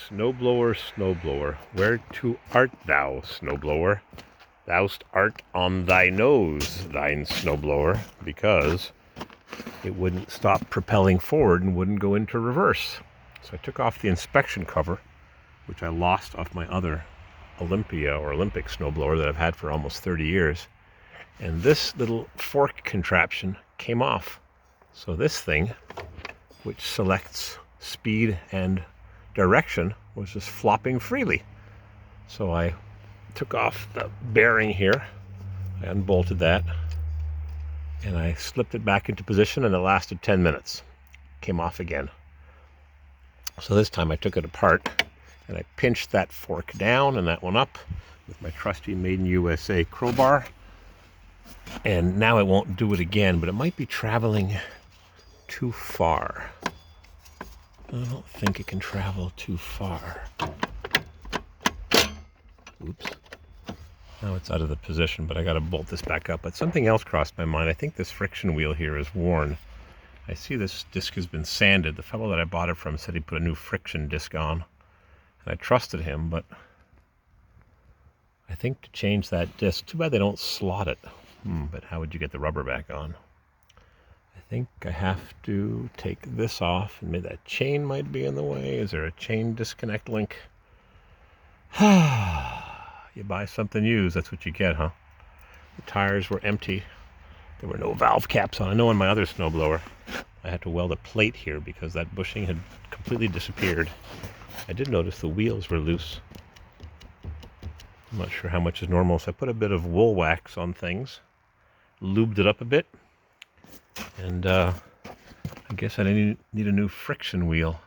Snowblower, snowblower, where to art thou, snowblower? Thou'st art on thy nose, thine snowblower, because it wouldn't stop propelling forward and wouldn't go into reverse. So I took off the inspection cover, which I lost off my other Olympia or Olympic snowblower that I've had for almost 30 years. And this little fork contraption came off. So this thing, which selects speed and direction, was just flopping freely. So I took off the bearing here, I unbolted that, and I slipped it back into position, and it lasted 10 minutes. Came off again. So this time I took it apart and I pinched that fork down and that one up with my trusty Made in USA crowbar. And now it won't do it again, but it might be traveling too far. I don't think it can travel too far. Oops. Now it's out of the position, but I got to bolt this back up. But something else crossed my mind. I think this friction wheel here is worn. I see this disc has been sanded. The fellow that I bought it from said he put a new friction disc on. And I trusted him, but I think to change that disc, too bad they don't slot it. But how would you get the rubber back on? I think I have to take this off, and maybe that chain might be in the way. Is there a chain disconnect link? You buy something used, that's what you get, huh? The tires were empty. There were no valve caps on. I know on my other snowblower, I had to weld a plate here because that bushing had completely disappeared. I did notice the wheels were loose. I'm not sure how much is normal, so I put a bit of wool wax on things, lubed it up a bit, and I guess I need a new friction wheel.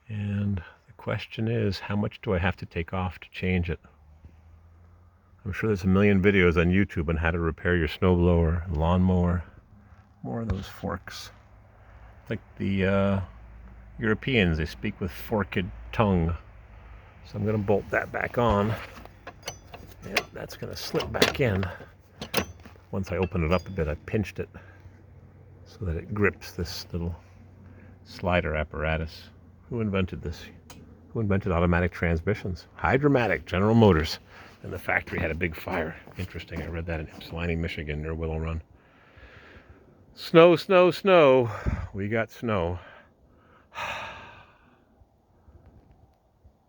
And the question is, how much do I have to take off to change it? I'm sure there's a million videos on YouTube on how to repair your snowblower and lawnmower. More of those forks. Like the Europeans, they speak with forked tongue. So I'm going to bolt that back on. And that's going to slip back in. Once I open it up a bit, I pinched it so that it grips this little slider apparatus. Who invented this? Who invented automatic transmissions? Hydromatic, General Motors. And the factory had a big fire. Interesting, I read that in Ypsilanti, Michigan, near Willow Run. Snow, snow, snow. We got snow.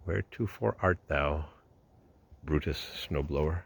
Whereto for art thou, Brutus snowblower?